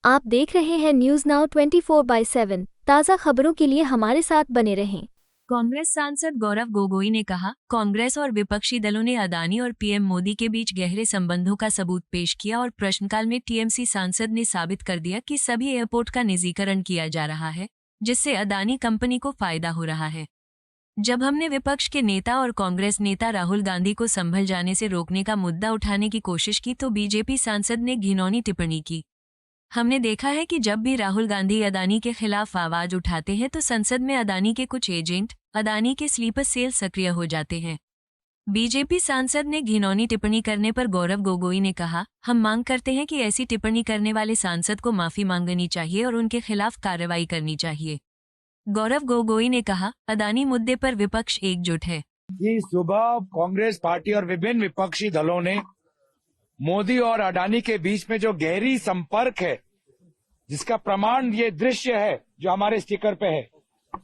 आप देख रहे हैं न्यूज नाउ 24/7 ताज़ा खबरों के लिए हमारे साथ बने रहें। कांग्रेस सांसद गौरव गोगोई ने कहा, कांग्रेस और विपक्षी दलों ने अदानी और पीएम मोदी के बीच गहरे संबंधों का सबूत पेश किया और प्रश्नकाल में टीएमसी सांसद ने साबित कर दिया कि सभी एयरपोर्ट का निजीकरण किया जा रहा है, जिससे अदानी कंपनी को फायदा हो रहा है। जब हमने विपक्ष के नेता और कांग्रेस नेता राहुल गांधी को संभल जाने से रोकने का मुद्दा उठाने की कोशिश की तो बीजेपी सांसद ने घिनौनी टिप्पणी की। हमने देखा है कि जब भी राहुल गांधी अदानी के खिलाफ आवाज उठाते हैं तो संसद में अदानी के कुछ एजेंट अदानी के स्लीपर सेल सक्रिय हो जाते हैं। बीजेपी सांसद ने घिनौनी टिप्पणी करने पर गौरव गोगोई ने कहा, हम मांग करते हैं कि ऐसी टिप्पणी करने वाले सांसद को माफी मांगनी चाहिए और उनके खिलाफ कार्रवाई करनी चाहिए। गौरव गोगोई ने कहा, अदानी मुद्दे पर विपक्ष एकजुट है। कि सुबह कांग्रेस पार्टी और विभिन्न विपक्षी दलों ने मोदी और अडानी के बीच में जो गहरी संपर्क है, जिसका प्रमाण ये दृश्य है जो हमारे स्टिकर पे है,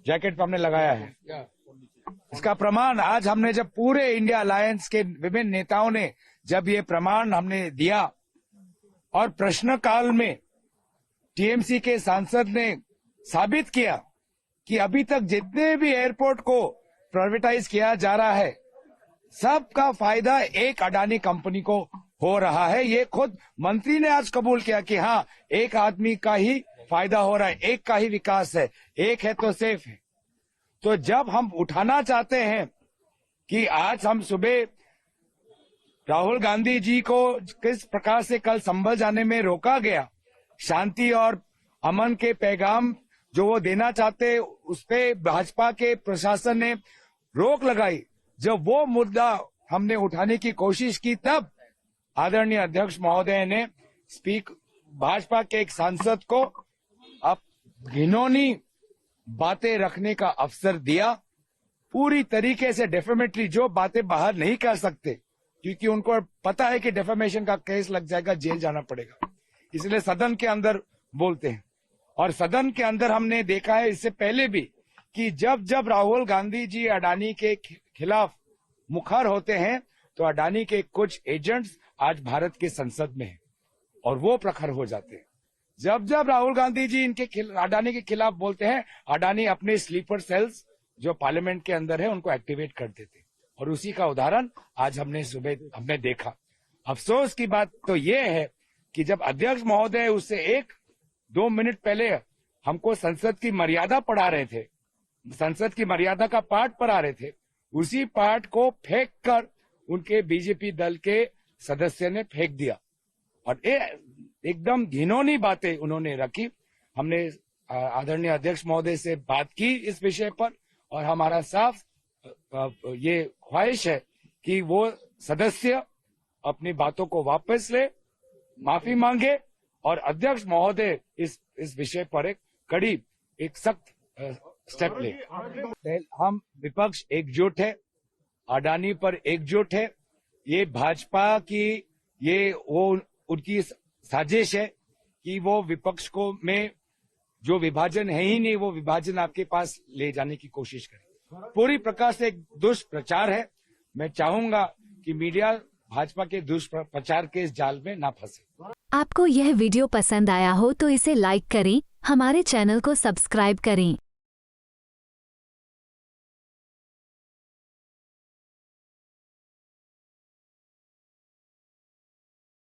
जैकेट पे हमने लगाया है, इसका प्रमाण आज हमने जब पूरे इंडिया अलायंस के विभिन्न नेताओं ने जब ये प्रमाण हमने दिया और प्रश्नकाल में टीएमसी के सांसद ने साबित किया कि अभी तक जितने भी एयरपोर्ट को प्राइवेटाइज किया जा रहा है, सबका फायदा एक अडानी कंपनी को हो रहा है। ये खुद मंत्री ने आज कबूल किया कि हाँ, एक आदमी का ही फायदा हो रहा है, एक का ही विकास है, एक है तो सेफ है। तो जब हम उठाना चाहते हैं कि आज हम सुबह राहुल गांधी जी को किस प्रकार से कल संभल जाने में रोका गया, शांति और अमन के पैगाम जो वो देना चाहते, उस पे भाजपा के प्रशासन ने रोक लगाई। जब वो मुद्दा हमने उठाने की कोशिश की, तब आदरणीय अध्यक्ष महोदय ने भाजपा के एक सांसद को अब घिनौनी बातें रखने का अवसर दिया। पूरी तरीके से डेफेमेटरी जो बातें बाहर नहीं कर सकते, क्योंकि उनको पता है कि डेफेमेशन का केस लग जाएगा, जेल जाना पड़ेगा, इसलिए सदन के अंदर बोलते हैं। और सदन के अंदर हमने देखा है इससे पहले भी कि जब जब राहुल गांधी जी अडानी के खिलाफ मुखर होते हैं तो अडानी के कुछ एजेंट्स आज भारत के संसद में हैं और वो प्रखर हो जाते हैं। जब जब राहुल गांधी जी अडानी के खिलाफ बोलते हैं, अडानी अपने स्लीपर सेल्स जो पार्लियामेंट के अंदर है उनको एक्टिवेट कर देते, और उसी का उदाहरण आज हमने देखा। अफसोस की बात तो ये है कि जब अध्यक्ष महोदय उससे 1-2 मिनट पहले हमको संसद की मर्यादा पढ़ा रहे थे, संसद की मर्यादा का पाठ पढ़ा रहे थे, उसी पाठ को फेंक कर उनके बीजेपी दल के सदस्य ने फेंक दिया और एकदम घिनौनी बातें उन्होंने रखी। हमने आदरणीय अध्यक्ष महोदय से बात की इस विषय पर और हमारा साफ ये ख्वाहिश है कि वो सदस्य अपनी बातों को वापस ले, माफी मांगे और अध्यक्ष महोदय इस विषय पर एक सख्त स्टेप ले। हम विपक्ष एकजुट है, अडानी पर एकजुट है। ये भाजपा की वो उनकी साजिश है कि वो विपक्ष को में जो विभाजन है ही नहीं, वो विभाजन आपके पास ले जाने की कोशिश करे। पूरी प्रकार से एक दुष्प्रचार है। मैं चाहूंगा कि मीडिया भाजपा के दुष्प्रचार के इस जाल में ना फंसे। आपको यह वीडियो पसंद आया हो तो इसे लाइक करें, हमारे चैनल को सब्सक्राइब करें।